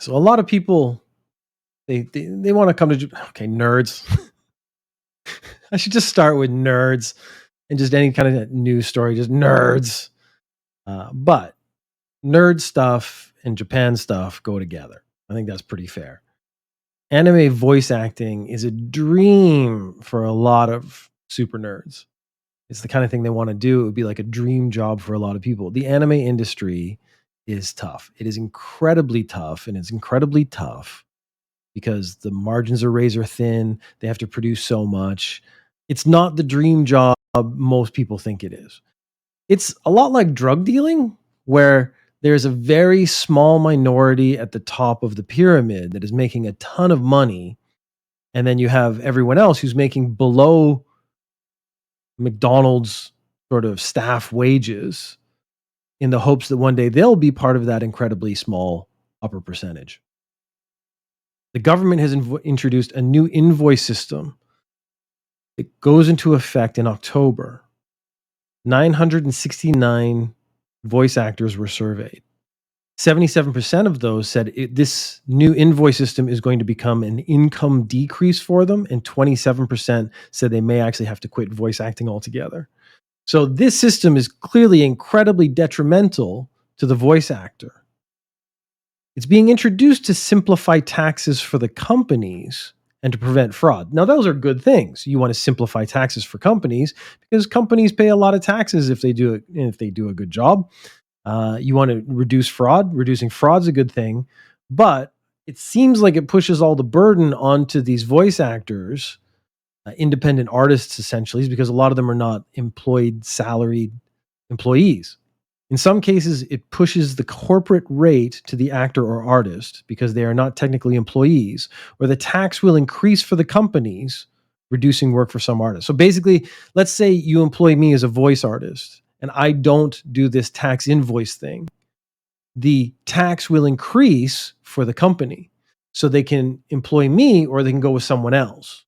So a lot of people they want to come to okay, nerds. I should just start with nerds and just any kind of news story, just nerds. But nerd stuff and Japan stuff go together. I think that's pretty fair. Anime voice acting is a dream for a lot of super nerds. It's the kind of thing they want to do. It would be like a dream job for a lot of people. The anime industry is tough. It is incredibly tough, and it's incredibly tough because the margins are razor thin. They have to produce so much. It's not the dream job most people think it is. It's a lot like drug dealing, where there's a very small minority at the top of the pyramid that is making a ton of money. And then you have everyone else who's making below McDonald's sort of staff wages in the hopes that one day they'll be part of that incredibly small upper percentage. The government has introduced a new invoice system. It goes into effect in October. 969 voice actors were surveyed. 77% of those said this new invoice system is going to become an income decrease for them, and 27% said they may actually have to quit voice acting altogether. So this system is clearly incredibly detrimental to the voice actor. It's being introduced to simplify taxes for the companies and to prevent fraud. Now, those are good things. You want to simplify taxes for companies because companies pay a lot of taxes if they do a good job. You want to reduce fraud. Reducing fraud is a good thing, but it seems like it pushes all the burden onto these voice actors, independent artists, essentially, because a lot of them are not employed, salaried employees. In some cases, it pushes the corporate rate to the actor or artist because they are not technically employees, or the tax will increase for the companies, reducing work for some artists. So basically, let's say you employ me as a voice artist and I don't do this tax invoice thing. The tax will increase for the company. So they can employ me or they can go with someone else.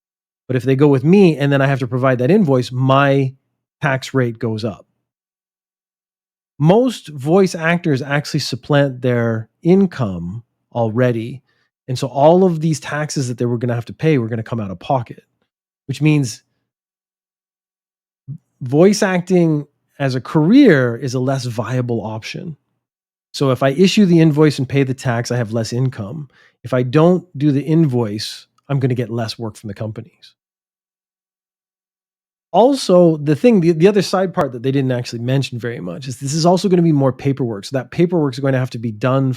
But if they go with me and then I have to provide that invoice, my tax rate goes up. Most voice actors actually supplant their income already. And so all of these taxes that they were going to have to pay were going to come out of pocket, which means voice acting as a career is a less viable option. So if I issue the invoice and pay the tax, I have less income. If I don't do the invoice, I'm going to get less work from the companies. Also, the other side part that they didn't actually mention very much is this is also going to be more paperwork. So that paperwork is going to have to be done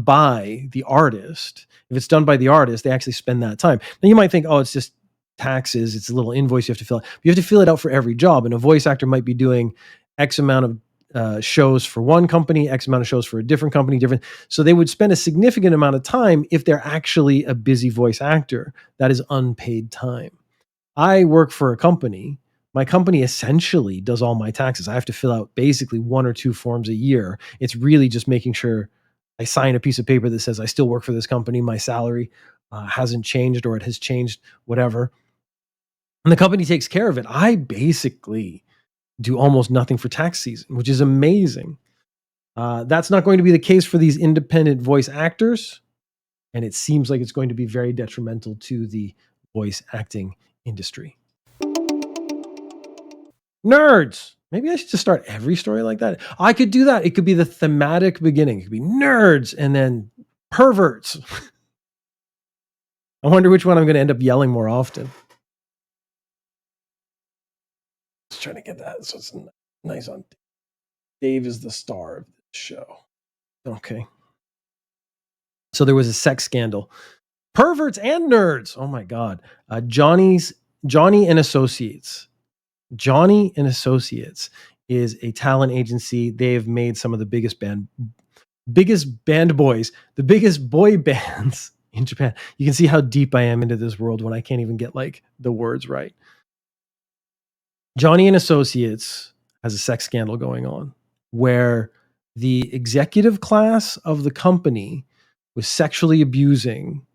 by the artist. If it's done by the artist, they actually spend that time. Now you might think, oh, it's just taxes. It's a little invoice you have to fill out. But you have to fill it out for every job. And a voice actor might be doing X amount of shows for one company, X amount of shows for a different company, different. So they would spend a significant amount of time if they're actually a busy voice actor. That is unpaid time. I work for a company. My company essentially does all my taxes. I have to fill out basically 1 or 2 forms a year. It's really just making sure I sign a piece of paper that says I still work for this company. My salary hasn't changed, or it has changed, whatever. And the company takes care of it. I basically do almost nothing for tax season, which is amazing. That's not going to be the case for these independent voice actors. And it seems like it's going to be very detrimental to the voice acting industry. Nerds. Maybe I should just start every story like that. I could do that. It could be the thematic beginning. It could be nerds and then perverts. I wonder which one I'm going to end up yelling more often. Just trying to get that so it's nice on. Dave is the star of the show. Okay. So there was a sex scandal. Perverts and nerds. Oh my God. Johnny and Associates. Johnny and Associates is a talent agency. They've made some of the biggest band boys, the biggest boy bands in Japan. You can see how deep I am into this world when I can't even get like the words right. Johnny and Associates has a sex scandal going on where the executive class of the company was sexually abusing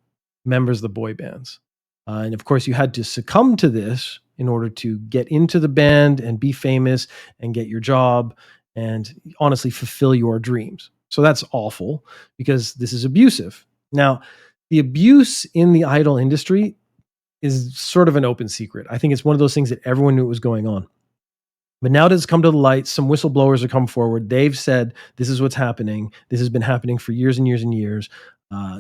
members of the boy bands. And of course, you had to succumb to this in order to get into the band and be famous and get your job and honestly fulfill your dreams. So that's awful because this is abusive. Now, the abuse in the idol industry is sort of an open secret. I think it's one of those things that everyone knew was going on. But now that it's come to the light, some whistleblowers have come forward. They've said this is what's happening. This has been happening for years and years and years.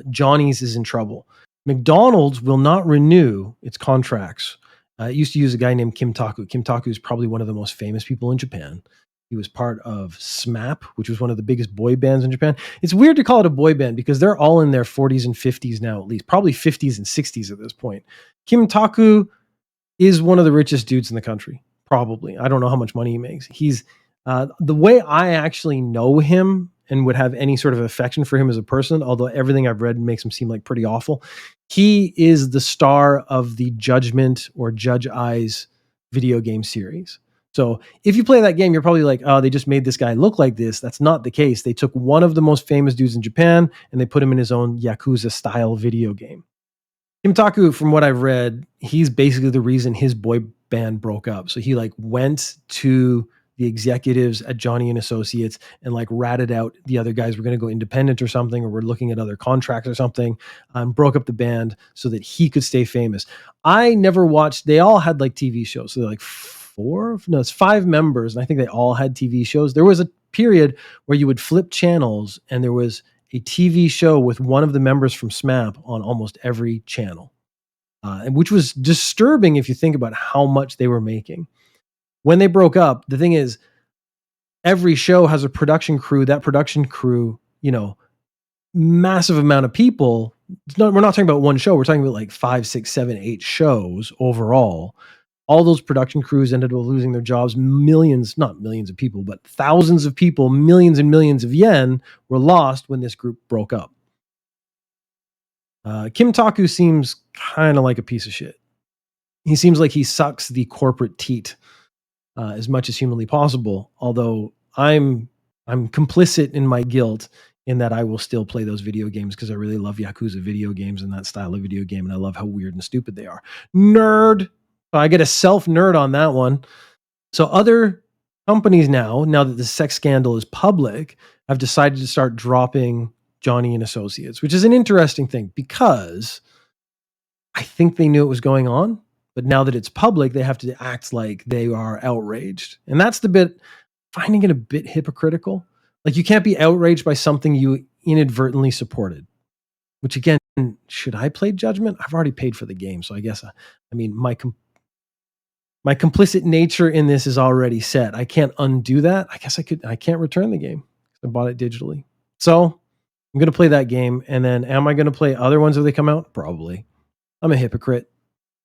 Johnny's is in trouble. McDonald's will not renew its contracts. It used to use a guy named Kim Taku. Kim Taku is probably one of the most famous people in Japan. He was part of SMAP, which was one of the biggest boy bands in Japan. It's weird to call it a boy band because they're all in their 40s and 50s now, at least, probably 50s and 60s at this point. Kim Taku is one of the richest dudes in the country. Probably. I don't know how much money he makes. He's the way I actually know him and would have any sort of affection for him as a person, although everything I've read makes him seem like pretty awful. He is the star of the Judgment or Judge Eyes video game series. So if you play that game, you're probably like, oh, they just made this guy look like this. That's not the case. They took one of the most famous dudes in Japan and they put him in his own Yakuza style video game. Kim Taku, from what I've read, he's basically the reason his boy band broke up. So he like went to the executives at Johnny and Associates and like ratted out the other guys were going to go independent or something, or we're looking at other contracts or something, and broke up the band so that he could stay famous. I never watched, they all had like TV shows. So they're like it's 5 members. And I think they all had TV shows. There was a period where you would flip channels and there was a TV show with one of the members from SMAP on almost every channel, and which was disturbing if you think about how much they were making. When they broke up, the thing is, every show has a production crew. That production crew, massive amount of people. We're not talking about one show. We're talking about like 5, 6, 7, 8 shows overall. All those production crews ended up losing their jobs. Millions, not millions of people, but thousands of people, millions and millions of yen were lost when this group broke up. Kim Taku seems kind of like a piece of shit. He seems like he sucks the corporate teat as much as humanly possible. Although I'm complicit in my guilt in that I will still play those video games because I really love Yakuza video games and that style of video game, and I love how weird and stupid they are. Nerd. I get a self-nerd on that one. So other companies now that the sex scandal is public, have decided to start dropping Johnny and Associates, which is an interesting thing because I think they knew it was going on, but now that it's public, they have to act like they are outraged. And that's finding it a bit hypocritical. Like you can't be outraged by something you inadvertently supported, which again, should I play Judgment? I've already paid for the game. So I guess, my complicit nature in this is already set. I can't undo that. I guess I can't return the game. I bought it digitally. So I'm going to play that game. And then am I going to play other ones as they come out? Probably. I'm a hypocrite.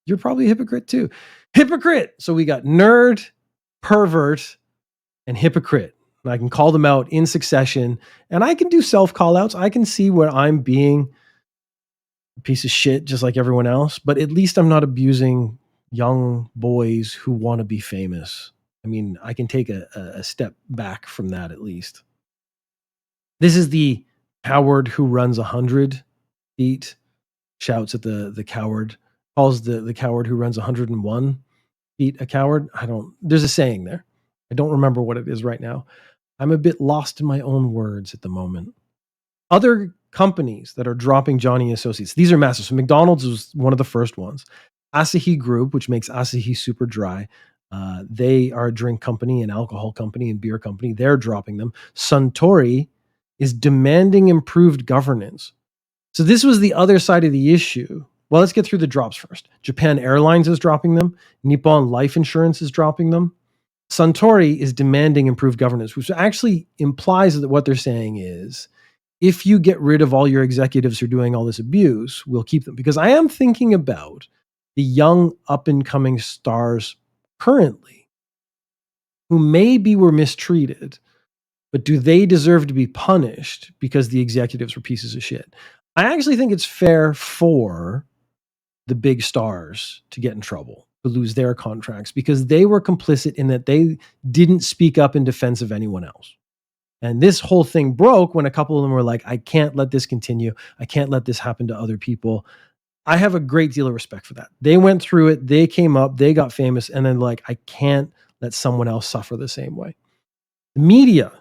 You're probably a hypocrite too. Hypocrite. So we got nerd, pervert, and hypocrite. And I can call them out in succession. And I can do self call outs. I can see where I'm being a piece of shit just like everyone else. But at least I'm not abusing young boys who want to be famous. I can take a step back from that at least. This is the coward who runs 100 feet, shouts at the coward, calls the coward who runs 101 feet a coward. There's a saying there. I don't remember what it is right now. I'm a bit lost in my own words at the moment. Other companies that are dropping Johnny Associates, these are massive. So McDonald's was one of the first ones. Asahi Group, which makes Asahi Super Dry. They are a drink company, an alcohol company, and beer company. They're dropping them. Suntory is demanding improved governance. So this was the other side of the issue. Well, let's get through the drops first. Japan Airlines is dropping them. Nippon Life Insurance is dropping them. Suntory is demanding improved governance, which actually implies that what they're saying is, if you get rid of all your executives who are doing all this abuse, we'll keep them. Because I am thinking about the young up-and-coming stars currently who maybe were mistreated, but do they deserve to be punished because the executives were pieces of shit? I actually think it's fair for the big stars to get in trouble, to lose their contracts, because they were complicit in that they didn't speak up in defense of anyone else. And this whole thing broke when a couple of them were like, I can't let this continue. I can't let this happen to other people. I have a great deal of respect for that. They went through it. They came up, they got famous, and then I can't let someone else suffer the same way. The media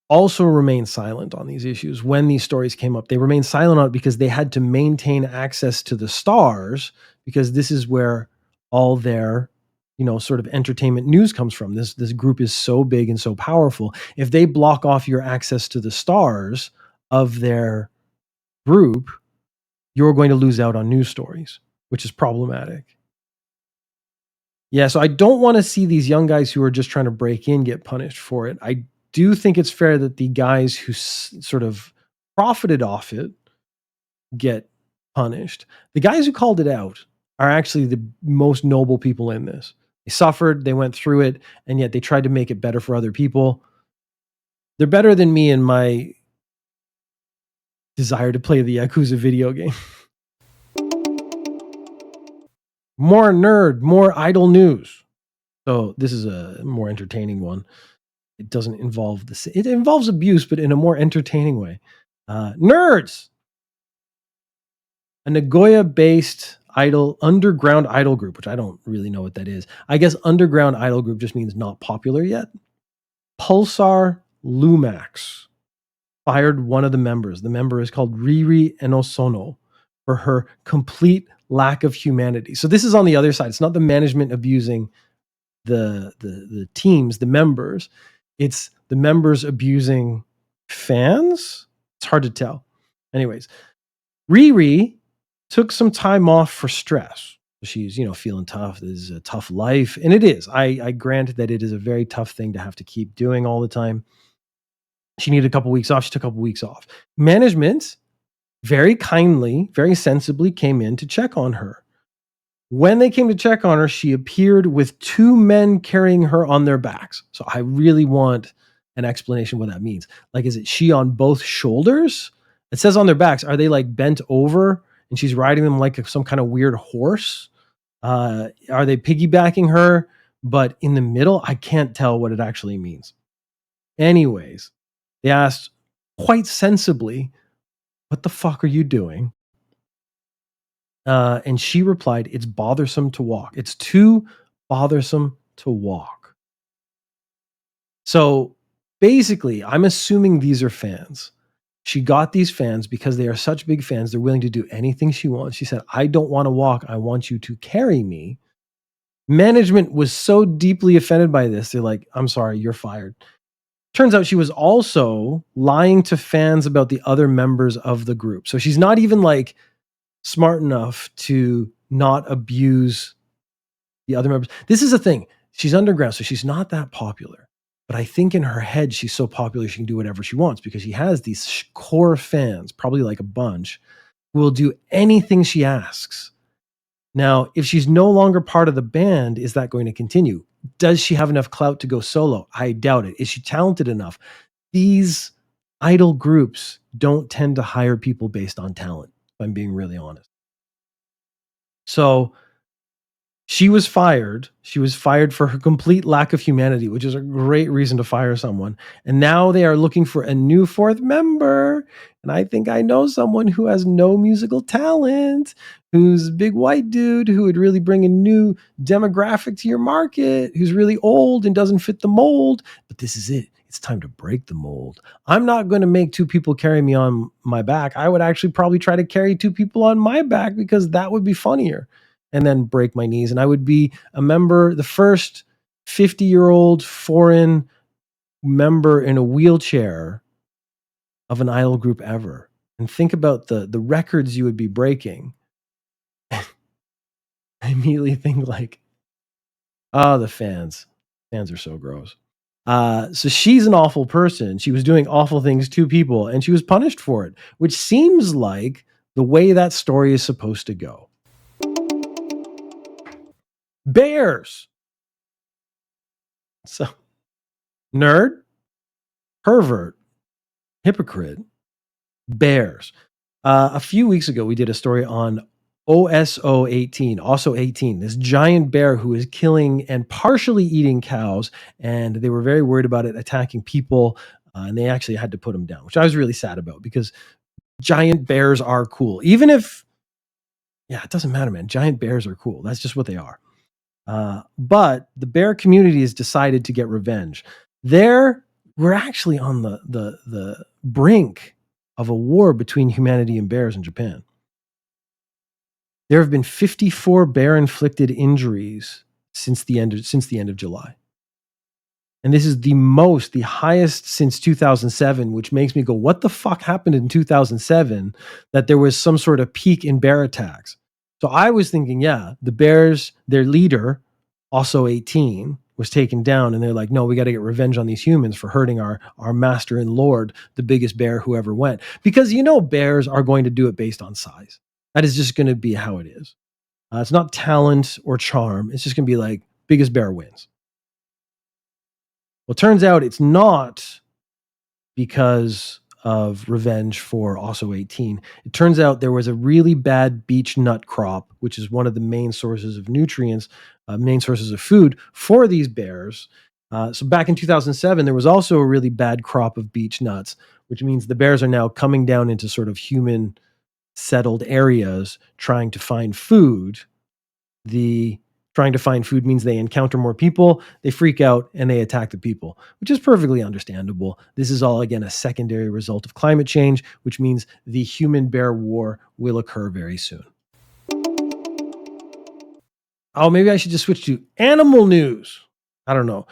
also remained silent on these issues when these stories came up. They remained silent on it because they had to maintain access to the stars, because this is where all their, sort of entertainment news comes from. This group is so big and so powerful. If they block off your access to the stars of their group, you're going to lose out on news stories, which is problematic. Yeah, so I don't want to see these young guys who are just trying to break in get punished for it. I do think it's fair that the guys who sort of profited off it get punished. The guys who called it out are actually the most noble people in this. They suffered, they went through it, and yet they tried to make it better for other people. They're better than me in my desire to play the Yakuza video game. More nerd, more idle news. So this is a more entertaining one. It doesn't involve it involves abuse, but in a more entertaining way. Nerds, a Nagoya-based underground idol group, which I don't really know what that is. I guess underground idol group just means not popular yet. Pulsar Lumax fired one of the members. The member is called Riri Enosono for her complete lack of humanity. So this is on the other side. It's not the management abusing the teams, the members. It's the members abusing fans. It's hard to tell. Anyways, Riri took some time off for stress. She's, feeling tough. This is a tough life. And it is. I grant that it is a very tough thing to have to keep doing all the time. She needed a couple weeks off. She took a couple weeks off. Management very kindly, very sensibly came in to check on her. When they came to check on her, she appeared with two men carrying her on their backs. So I really want an explanation what that means. Like, is it she on both shoulders? It says on their backs. Are they like bent over and she's riding them like some kind of weird horse? Are they piggybacking her, but in the middle? I can't tell what it actually means. Anyways, they asked quite sensibly, "What the fuck are you doing?" And she replied, "It's bothersome to walk. It's too bothersome to walk." So basically, I'm assuming these are fans. She got these fans because they are such big fans. They're willing to do anything she wants. She said, "I don't want to walk. I want you to carry me." Management was so deeply offended by this. They're like, "I'm sorry, you're fired." Turns out she was also lying to fans about the other members of the group. So she's not even like smart enough to not abuse the other members. This is the thing. She's underground, so she's not that popular. But I think in her head, she's so popular she can do whatever she wants because she has these core fans, probably like a bunch, who will do anything she asks. Now, if she's no longer part of the band, is that going to continue? Does she have enough clout to go solo? I doubt it. Is she talented enough? These idol groups don't tend to hire people based on talent, if I'm being really honest. So she was fired. She was fired for her complete lack of humanity, which is a great reason to fire someone. And now they are looking for a new fourth member. And I think I know someone who has no musical talent, who's a big white dude who would really bring a new demographic to your market, who's really old and doesn't fit the mold. But this is it. It's time to break the mold. I'm not going to make two people carry me on my back. I would actually probably try to carry two people on my back because that would be funnier, and then break my knees. And I would be a member, the first 50-year-old foreign member in a wheelchair of an idol group ever. And think about the records you would be breaking. I immediately think like, oh, the fans. Fans are so gross. So she's an awful person. She was doing awful things to people and she was punished for it, which seems like the way that story is supposed to go. Bears. So, nerd, pervert, hypocrite, bears. A few weeks ago, we did a story on OSO 18, also 18, this giant bear who is killing and partially eating cows. And they were very worried about it attacking people. And they actually had to put him down, which I was really sad about because giant bears are cool. Even if, it doesn't matter, man. Giant bears are cool. That's just what they are. But the bear community has decided to get revenge. Their we're actually on the brink of a war between humanity and bears in Japan. There have been 54 bear-inflicted injuries since the end of July. And this is the highest since 2007, which makes me go, what the fuck happened in 2007 that there was some sort of peak in bear attacks? So I was thinking, yeah, the bears, their leader, also 18, was taken down. And they're like, no, we got to get revenge on these humans for hurting our master and lord, the biggest bear who ever went. Because bears are going to do it based on size. That is just going to be how it is. It's not talent or charm. It's just going to be like, biggest bear wins. Well, it turns out it's not because of revenge for also 18. It turns out there was a really bad beech nut crop, which is one of the main sources of nutrients, main sources of food for these bears. So back in 2007, there was also a really bad crop of beech nuts, which means the bears are now coming down into sort of human settled areas trying to find food. The trying to find food means they encounter more people, they freak out, and they attack the people, which is perfectly understandable. This is all, again, a secondary result of climate change, which means the human bear war will occur very soon. Oh, maybe I should just switch to animal news. I don't know.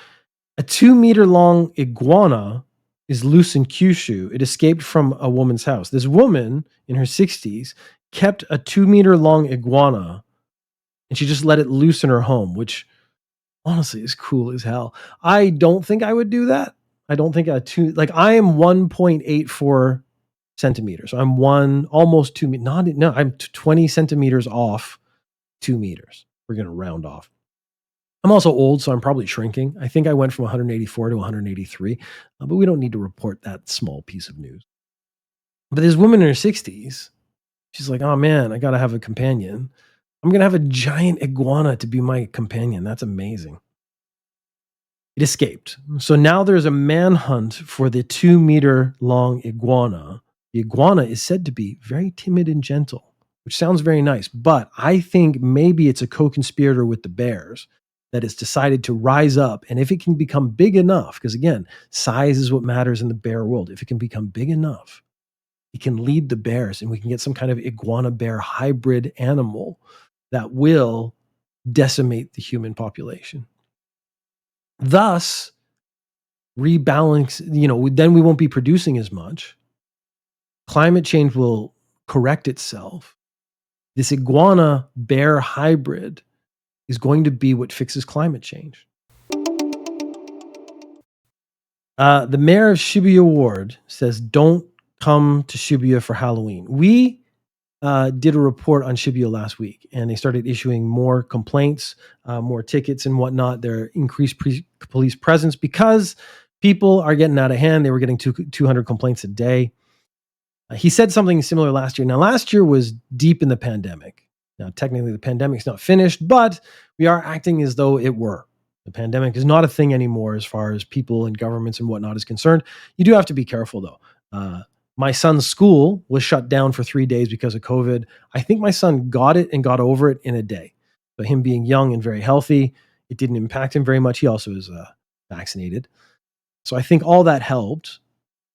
A 2-meter long iguana is loose in Kyushu. It escaped from a woman's house. This woman in her 60s kept a 2-meter long iguana and she just let it loose in her home, which honestly is cool as hell. I don't think I would do that. I don't think I am 1.84 centimeters. I'm almost 2 meters. Not no, I'm 20 centimeters off 2 meters. We're gonna round off. I'm also old, so I'm probably shrinking. I think I went from 184 to 183, but we don't need to report that small piece of news. But this woman in her 60s, she's like, oh man, I gotta have a companion. I'm gonna have a giant iguana to be my companion. That's amazing. It escaped. So now there's a manhunt for the 2-meter long iguana. The iguana is said to be very timid and gentle, which sounds very nice. But I think maybe it's a co conspirator with the bears that has decided to rise up. And if it can become big enough, because again, size is what matters in the bear world. If it can become big enough, it can lead the bears and we can get some kind of iguana bear hybrid animal that will decimate the human population. Thus, rebalance, then we won't be producing as much. Climate change will correct itself. This iguana bear hybrid is going to be what fixes climate change. The mayor of Shibuya Ward says, don't come to Shibuya for Halloween. We did a report on Shibuya last week, and they started issuing more complaints, more tickets, and whatnot. Their increased police presence because people are getting out of hand. They were getting 200 complaints a day. He said something similar last year. Now, last year was deep in the pandemic. Now, technically, the pandemic's not finished, but we are acting as though it were. The pandemic is not a thing anymore as far as people and governments and whatnot is concerned. You do have to be careful, though. My son's school was shut down for 3 days because of COVID. I think my son got it and got over it in a day. But him being young and very healthy, it didn't impact him very much. He also is vaccinated. So I think all that helped.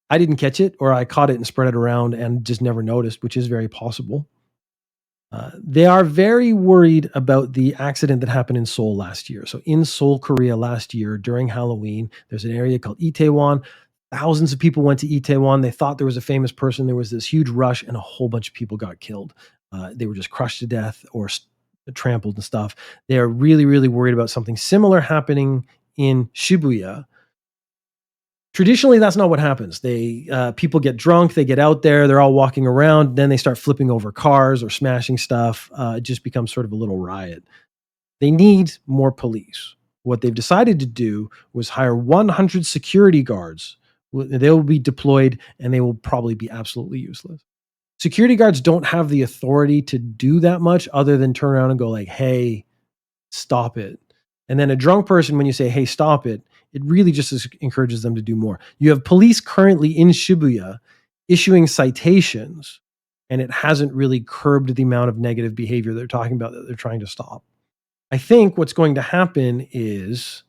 I didn't catch it, or I caught it and spread it around and just never noticed, which is very possible. They are very worried about the accident that happened in Seoul last year. So in Seoul, Korea last year during Halloween, there's an area called Itaewon. Thousands of people went to Itaewon. They thought there was a famous person. There was this huge rush and a whole bunch of people got killed. They were just crushed to death or trampled and stuff. They are really, really worried about something similar happening in Shibuya. Traditionally, that's not what happens. People get drunk, they get out there, they're all walking around, then they start flipping over cars or smashing stuff. It just becomes sort of a little riot. They need more police. What they've decided to do was hire 100 security guards. They will be deployed and they will probably be absolutely useless. Security guards don't have the authority to do that much other than turn around and go like, hey, stop it. And then a drunk person, when you say, hey, stop it, it really just encourages them to do more. You have police currently in Shibuya issuing citations, and it hasn't really curbed the amount of negative behavior they're talking about that they're trying to stop. I think what's going to happen is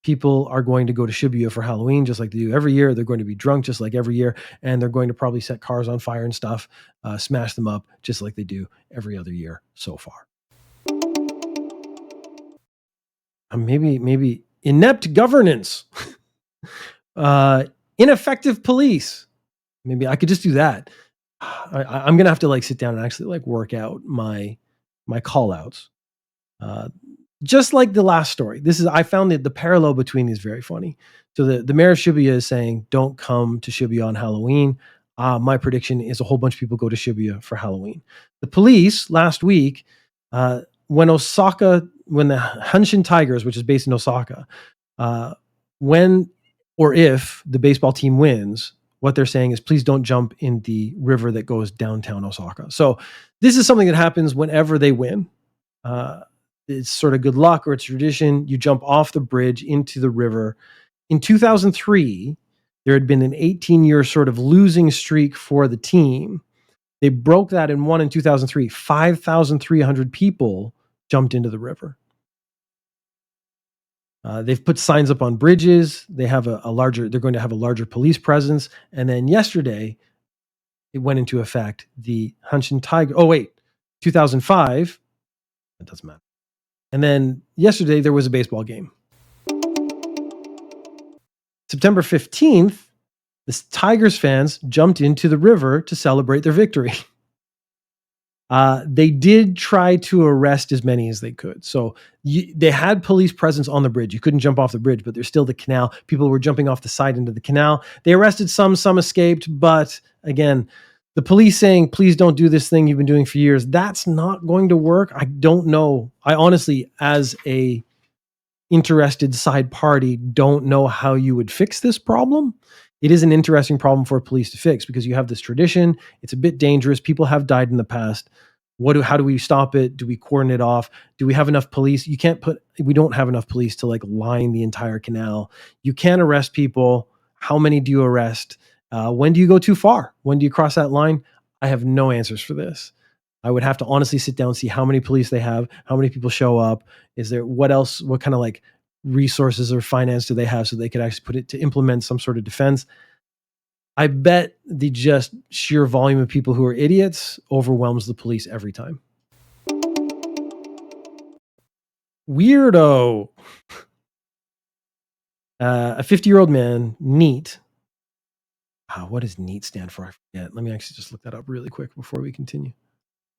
people are going to go to Shibuya for Halloween just like they do every year. They're going to be drunk just like every year, and they're going to probably set cars on fire and stuff, smash them up just like they do every other year so far. Maybe inept governance, ineffective police. Maybe I could just do that. I'm gonna have to like sit down and actually like work out my call outs. Just like the last story. I found the parallel between these very funny. So the mayor of Shibuya is saying, don't come to Shibuya on Halloween. My prediction is a whole bunch of people go to Shibuya for Halloween. The police last week, when the Hanshin Tigers, which is based in Osaka, when or if the baseball team wins, what they're saying is, please don't jump in the river that goes downtown Osaka. So this is something that happens whenever they win. It's sort of good luck or it's tradition. You jump off the bridge into the river. In 2003, there had been an 18-year sort of losing streak for the team. They broke that and won in 2003. 5,300 people jumped into the river. They've put signs up on bridges. They have they're going to have a larger police presence. And then yesterday, it went into effect. The Hanshin Tiger. 2005. That doesn't matter. And then yesterday, there was a baseball game. September 15th, the Tigers fans jumped into the river to celebrate their victory. They did try to arrest as many as they could. So they had police presence on the bridge. You couldn't jump off the bridge, but there's still the canal. People were jumping off the side into the canal. They arrested some escaped. But again, the police saying, please don't do this thing you've been doing for years, that's not going to work. I don't know. I honestly, as a interested side party, don't know how you would fix this problem. It is an interesting problem for police to fix because you have this tradition. It's a bit dangerous. People have died in the past. How do we stop it? Do we cordon it off? Do we have enough police? We don't have enough police to like line the entire canal. You can't arrest people. How many do you arrest? When do you go too far? When do you cross that line? I have no answers for this. I would have to honestly sit down and see how many police they have, how many people show up. What kind of like resources or finance do they have so they could actually put it to implement some sort of defense? I bet the just sheer volume of people who are idiots overwhelms the police every time. Weirdo. A 50-year-old man, NEET. What does NEET stand for? I forget. Let me actually just look that up really quick before we continue.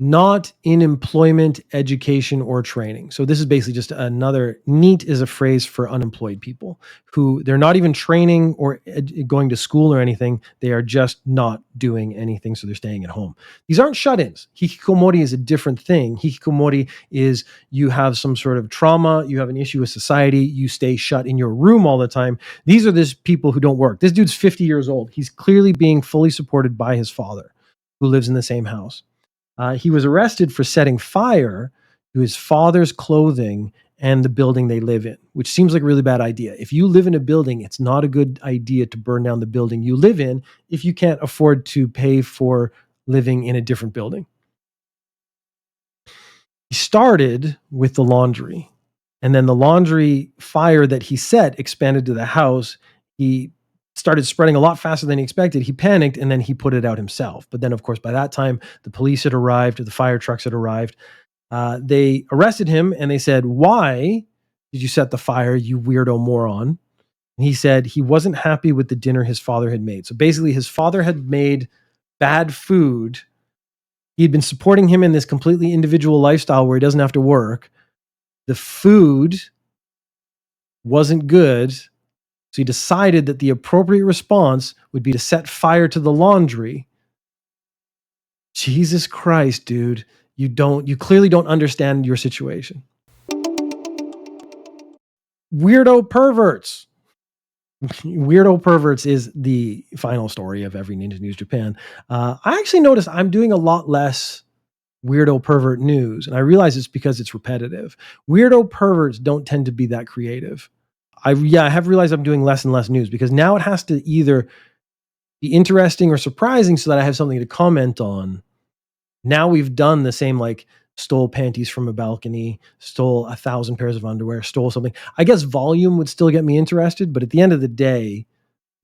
Not in employment, education, or training. So this is basically just another, NEET is a phrase for unemployed people who they're not even training or going to school or anything. They are just not doing anything. So they're staying at home. These aren't shut-ins. Hikikomori is a different thing. Hikikomori is you have some sort of trauma. You have an issue with society. You stay shut in your room all the time. These are these people who don't work. This dude's 50 years old. He's clearly being fully supported by his father who lives in the same house. He was arrested for setting fire to his father's clothing and the building they live in, which seems like a really bad idea. If you live in a building, it's not a good idea to burn down the building you live in if you can't afford to pay for living in a different building. He started with the laundry, and then the laundry fire that he set expanded to the house. He started spreading a lot faster than he expected. He panicked and then he put it out himself. But then, of course, by that time, the police had arrived, the fire trucks had arrived. They arrested him and they said, "Why did you set the fire, you weirdo moron?" And he said he wasn't happy with the dinner his father had made. So basically, his father had made bad food. He'd been supporting him in this completely individual lifestyle where he doesn't have to work. The food wasn't good. So he decided that the appropriate response would be to set fire to the laundry. Jesus Christ, dude. You clearly don't understand your situation. Weirdo perverts. Weirdo perverts is the final story of every Ninja News Japan. I actually noticed I'm doing a lot less weirdo pervert news, and I realize it's because it's repetitive. Weirdo perverts don't tend to be that creative. I have realized I'm doing less and less news because now it has to either be interesting or surprising so that I have something to comment on. Now we've done the same like stole panties from a balcony, stole 1,000 pairs of underwear, stole something. I guess volume would still get me interested, but at the end of the day,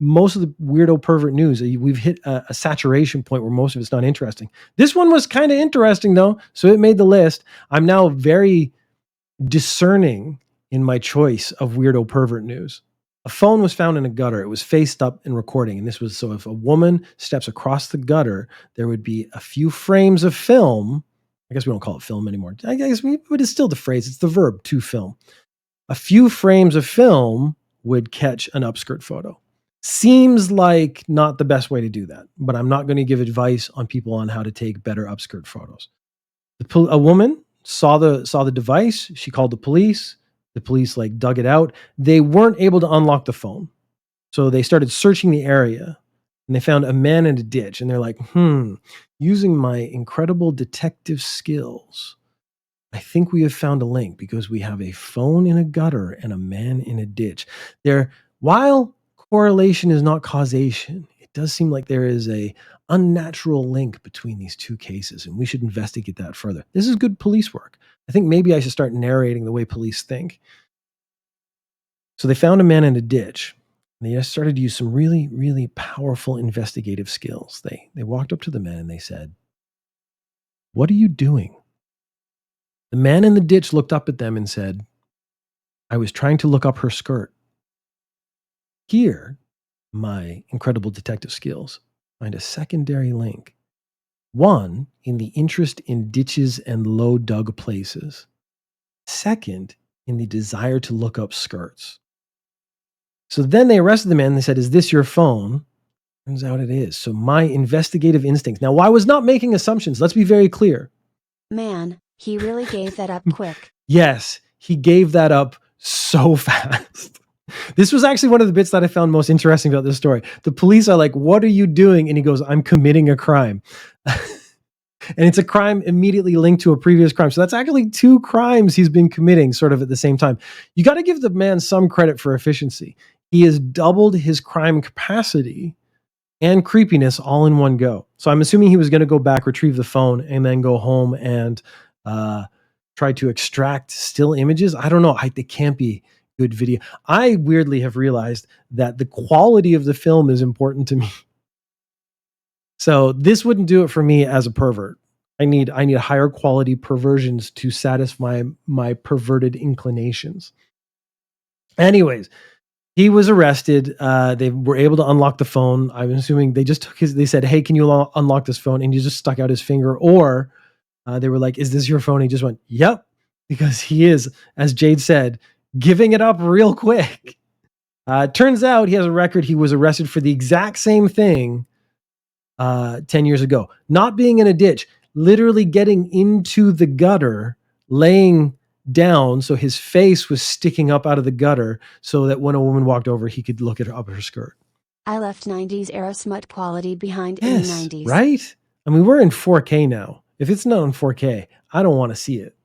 most of the weirdo pervert news, we've hit a saturation point where most of it's not interesting. This one was kind of interesting though, so it made the list. I'm now very discerning in my choice of weirdo pervert news. A phone was found in a gutter. It was faced up and recording. And this was so if a woman steps across the gutter, there would be a few frames of film. I guess we don't call it film anymore. I guess but it's still the phrase. It's the verb to film. A few frames of film would catch an upskirt photo. Seems like not the best way to do that, but I'm not going to give advice on people on how to take better upskirt photos. A woman saw the device. She called the police. The police dug it out. They weren't able to unlock the phone. So they started searching the area and they found a man in a ditch. And they're like, using my incredible detective skills, I think we have found a link because we have a phone in a gutter and a man in a ditch. While correlation is not causation, it does seem like there is a unnatural link between these two cases, and we should investigate that further. This is good police work. I think maybe I should start narrating the way police think. So they found a man in a ditch. And they just started to use some really, really powerful investigative skills. They walked up to the man and they said, "What are you doing?" The man in the ditch looked up at them and said, "I was trying to look up her skirt." Here, my incredible detective skills find a secondary link. One, in the interest in ditches and low dug places. Second, in the desire to look up skirts. So then they arrested the man and they said, "Is this your phone?" Turns out it is. So my investigative instincts. Now, I was not making assumptions. Let's be very clear. Man, he really gave that up quick. Yes, he gave that up so fast. This was actually one of the bits that I found most interesting about this story. The police are like, "What are you doing?" And he goes, "I'm committing a crime." And it's a crime immediately linked to a previous crime. So that's actually two crimes he's been committing sort of at the same time. You got to give the man some credit for efficiency. He has doubled his crime capacity and creepiness all in one go. So I'm assuming he was going to go back, retrieve the phone, and then go home and try to extract still images. I don't know. It can't be good video. I weirdly have realized that the quality of the film is important to me. So this wouldn't do it for me as a pervert. I need higher quality perversions to satisfy my perverted inclinations. Anyways, he was arrested. They were able to unlock the phone. I'm assuming they just they said, "Hey, can you unlock this phone?" And he just stuck out his finger. Or they were like, "Is this your phone?" He just went, "Yep," because he is, as Jade said, giving it up real quick. Turns out he has a record. He was arrested for the exact same thing 10 years ago. Not being in a ditch, literally getting into the gutter, laying down so his face was sticking up out of the gutter so that when a woman walked over, he could look at her up her skirt. I left 90s era smut quality behind Yes, in the 90s. right? I mean, we're in 4K now. If it's not in 4K, I don't want to see it.